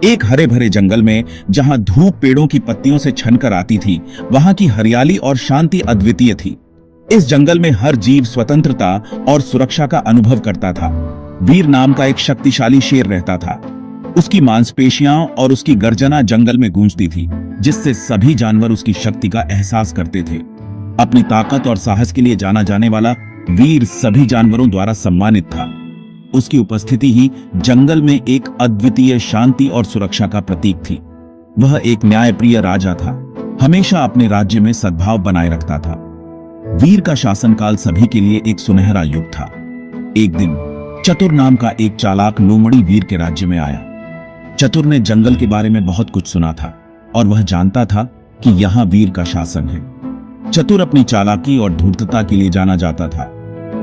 एक हरे भरे जंगल में जहां धूप पेड़ों की पत्तियों से छनकर आती थी, वहां की हरियाली और शांति अद्वितीय थी। इस जंगल में हर जीव स्वतंत्रता और सुरक्षा का अनुभव करता था। वीर नाम का एक शक्तिशाली शेर रहता था। उसकी मांसपेशियां और उसकी गर्जना जंगल में गूंजती थी, जिससे सभी जानवर उसकी शक्ति का एहसास करते थे। अपनी ताकत और साहस के लिए जाना जाने वाला वीर सभी जानवरों द्वारा सम्मानित था। उसकी उपस्थिति ही जंगल में एक अद्वितीय शांति और सुरक्षा का प्रतीक थी। वह एक न्यायप्रिय राजा था, हमेशा अपने राज्य में सद्भाव बनाए रखता था। वीर का शासनकाल सभी के लिए एक सुनहरा युग था। एक दिन चतुर नाम का एक चालाक लोमड़ी वीर के राज्य में आया। चतुर ने जंगल के बारे में बहुत कुछ सुना था और वह जानता था कि यहाँ वीर का शासन है। चतुर अपनी चालाकी और धूर्तता के लिए जाना जाता था।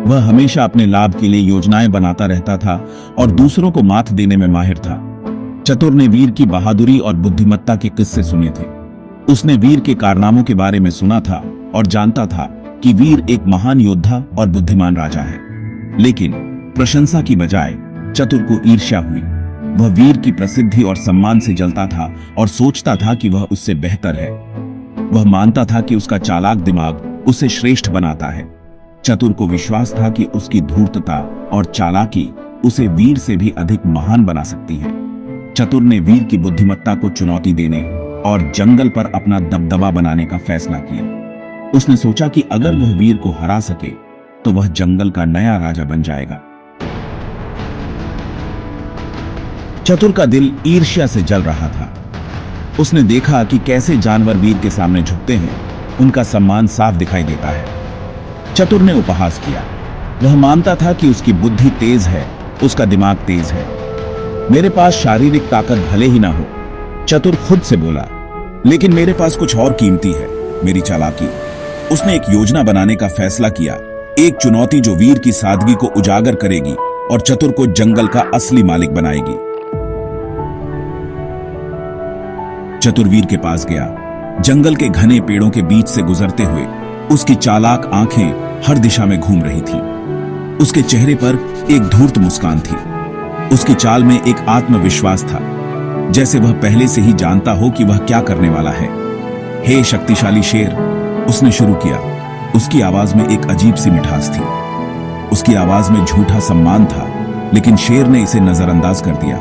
वह हमेशा अपने लाभ के लिए योजनाएं बनाता रहता था और दूसरों को मात देने में माहिर था। चतुर ने वीर की बहादुरी और बुद्धिमत्ता के किस्से सुने थे। उसने वीर के कारनामों के बारे में सुना था और जानता था कि वीर एक महान योद्धा और बुद्धिमान राजा है। लेकिन प्रशंसा की बजाय चतुर को ईर्ष्या हुई। वह वीर की प्रसिद्धि और सम्मान से जलता था और सोचता था कि वह उससे बेहतर है। वह मानता था कि उसका चालाक दिमाग उसे श्रेष्ठ बनाता है। चतुर को विश्वास था कि उसकी धूर्तता और चालाकी उसे वीर से भी अधिक महान बना सकती है। चतुर ने वीर की बुद्धिमत्ता को चुनौती देने और जंगल पर अपना दबदबा बनाने का फैसला किया। उसने सोचा कि अगर वह वीर को हरा सके तो वह जंगल का नया राजा बन जाएगा। चतुर का दिल ईर्ष्या से जल रहा था। उसने देखा कि कैसे जानवर वीर के सामने झुकते हैं, उनका सम्मान साफ दिखाई देता है। चतुर ने उपहास किया। वह मानता था कि उसकी बुद्धि तेज है, उसका दिमाग तेज है। मेरे पास शारीरिक ताकत भले ही ना हो, चतुर खुद से बोला, लेकिन मेरे पास कुछ और कीमती है, मेरी चालाकी। उसने एक योजना बनाने का फैसला किया, एक चुनौती जो वीर की सादगी को उजागर करेगी और चतुर को जंगल का असली मालिक बनाएगी। चतुर वीर के पास गया। जंगल के घने पेड़ों के बीच से गुजरते हुए उसकी चालाक आंखें हर दिशा में घूम रही थी। उसके चेहरे पर एक धूर्त मुस्कान थी। उसकी चाल में एक आत्मविश्वास था, जैसे वह पहले से ही जानता हो कि वह क्या करने वाला है। हे शक्तिशाली शेर, उसने शुरू किया। उसकी आवाज में एक अजीब सी मिठास थी। उसकी आवाज में झूठा सम्मान था, लेकिन शेर ने इसे नजरअंदाज कर दिया।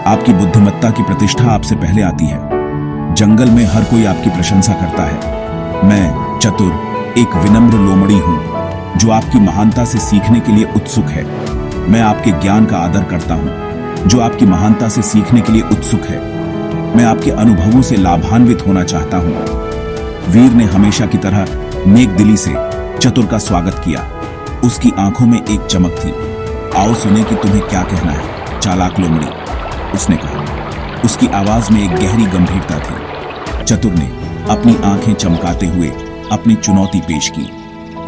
आपकी बुद्धिमत्ता की प्रतिष्ठा आपसे पहले आती है। जंगल में हर कोई आपकी प्रशंसा करता है। मैं चतुर एक विनम्र लोमड़ी हूं जो आपकी महानता से सीखने के लिए उत्सुक है। मैं आपके ज्ञान का आदर करता हूं जो आपकी महानता से सीखने के लिए उत्सुक है। मैं आपके अनुभवों से लाभान्वित होना चाहता हूं। वीर ने हमेशा की तरह नेक दिली से चतुर का स्वागत किया। उसकी आंखों में एक चमक थी। आओ सुने कि तुम्हें क्या कहना है, चालाक लोमड़ी, उसने कहा। उसकी आवाज में एक गहरी गंभीरता थी। चतुर ने अपनी आंखें चमकाते हुए अपनी चुनौती पेश की।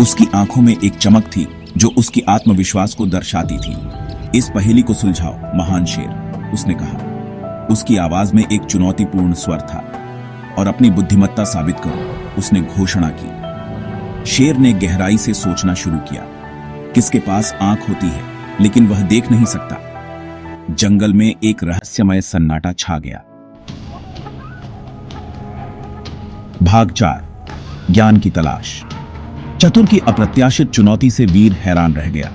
उसकी आंखों में एक चमक थी जो उसकी आत्मविश्वास को दर्शाती थी। इस पहेली को सुलझाओ, महान शेर, उसने कहा। उसकी आवाज में एक चुनौतीपूर्ण स्वर था। और अपनी बुद्धिमत्ता साबित करो, उसने घोषणा की। शेर ने गहराई से सोचना शुरू किया। किसके पास आंख होती है लेकिन वह देख नहीं सकता? जंगल में एक रहस्यमय सन्नाटा छा गया। भाग 4, ज्ञान की तलाश। चतुर की अप्रत्याशित चुनौती से वीर हैरान रह गया।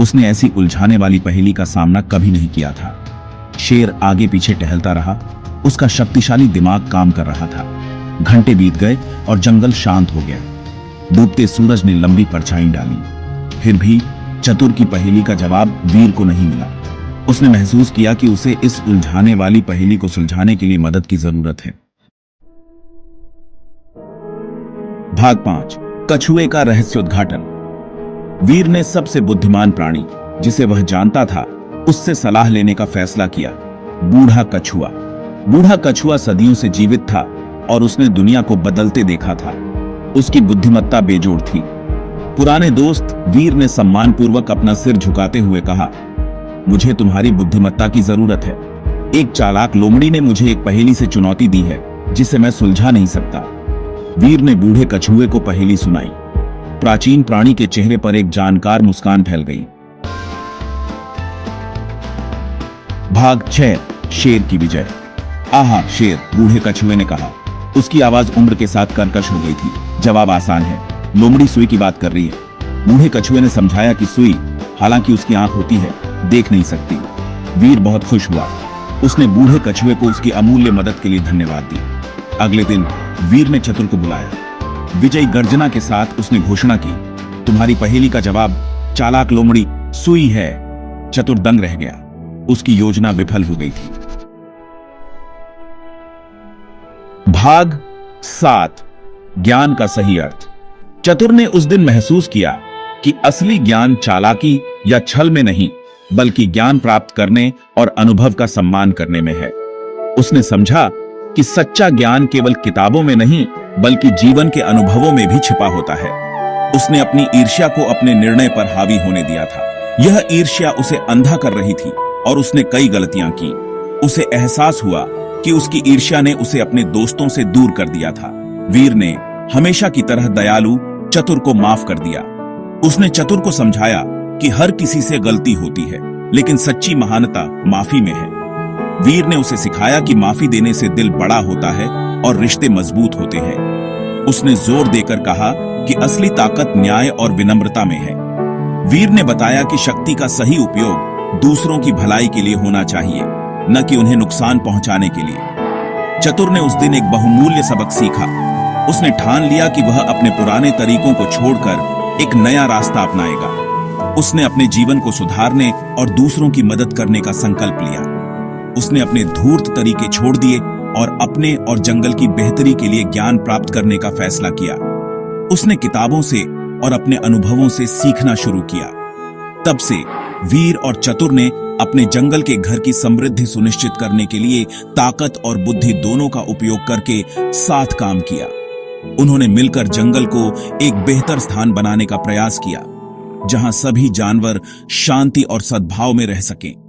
उसने ऐसी उलझाने वाली पहेली का सामना कभी नहीं किया था। शेर आगे पीछे टहलता रहा। उसका शक्तिशाली दिमाग काम कर रहा था। घंटे बीत गए और जंगल शांत हो गया। डूबते सूरज ने लंबी परछाई डाली। फिर भी चतुर की पहेली का जवाब वीर को नहीं मिला। उसने महसूस किया कि उसे इस उलझाने वाली पहेली को सुलझाने के लिए मदद की जरूरत है। भाग 5, कछुए का रहस्योद्घाटन। वीर ने सबसे बुद्धिमान प्राणी, जिसे वह जानता था, उससे सलाह लेने का फैसला किया। बूढ़ा कछुआ। बूढ़ा कछुआ सदियों से जीवित था और उसने दुनिया को बदलते देखा था। उसकी बुद्धिमत्ता बेजोड़ थी। पुराने दोस्त वीर ने सम्मानपूर्वक अपना सिर झुकाते हुए कहा, मुझे तुम्हारी बुद्धिमत्ता की जरूरत है। एक चालाक लोमड़ी ने मुझे एक पहेली से चुनौती दी है जिसे मैं सुलझा नहीं सकता। वीर ने बूढ़े कछुए को पहेली सुनाई। प्राचीन प्राणी के चेहरे पर एक जानकार मुस्कान फैल गई। भाग 6, शेर की विजय। आहा शेर, बूढ़े कछुए ने कहा। उसकी आवाज उम्र के साथ कर्कश हो गई थी। जवाब आसान है, लोमड़ी सुई की बात कर रही है। बूढ़े कछुए ने समझाया कि सुई, हालांकि उसकी आंख होती है, देख नहीं सकती। वीर बहुत खुश हुआ। उसने बूढ़े कछुए को उसकी अमूल्य मदद के लिए धन्यवाद दी। अगले दिन वीर ने चतुर को बुलाया। विजयी गर्जना के साथ उसने घोषणा की, तुम्हारी पहेली का जवाब चालाक लोमड़ी सुई है। चतुर दंग रह गया। उसकी योजना विफल हो गई थी। भाग 7, ज्ञान का सही अर्थ। चतुर ने उस दिन महसूस किया कि असली ज्ञान चालाकी या छल में नहीं, बल्कि ज्ञान प्राप्त करने और अनुभव का सम्मान करने में है। उसने समझा कि सच्चा ज्ञान केवल किताबों में नहीं, बल्कि जीवन के अनुभवों में भी छिपा होता है। उसने अपनी ईर्ष्या को अपने निर्णय पर हावी होने दिया था। यह ईर्ष्या उसे अंधा कर रही थी और उसने कई गलतियां की। उसे एहसास हुआ कि उसकी ईर्ष्या ने उसे अपने दोस्तों से दूर कर दिया था। वीर ने हमेशा की तरह दयालु चतुर को माफ कर दिया। उसने चतुर को समझाया कि हर किसी से गलती होती है, लेकिन सच्ची महानता माफी में है। वीर ने उसे सिखाया कि माफी देने से दिल बड़ा होता है और रिश्ते मजबूत होते हैं। उसने जोर देकर कहा कि असली ताकत न्याय और विनम्रता में है। वीर ने बताया कि शक्ति का सही उपयोग दूसरों की भलाई के लिए होना चाहिए, न कि उन्हें नुकसान पहुंचाने के लिए। चतुर ने उस दिन एक बहुमूल्य सबक सीखा। उसने ठान लिया कि वह अपने पुराने तरीकों को छोड़कर एक नया रास्ता अपनाएगा। उसने अपने जीवन को सुधारने और दूसरों की मदद करने का संकल्प लिया। उसने अपने धूर्त तरीके छोड़ दिए और अपने और जंगल की बेहतरी के लिए ज्ञान प्राप्त करने का फैसला किया। उसने किताबों से और अपने अनुभवों से सीखना शुरू किया। तब से वीर और चतुर ने अपने जंगल के घर की समृद्धि सुनिश्चित करने के लिए ताकत और बुद्धि दोनों का उपयोग करके साथ काम किया। उन्होंने मिलकर जंगल को एक बेहतर स्थान बनाने का प्रयास किया, जहां सभी जानवर शांति और सद्भाव में रह सकें।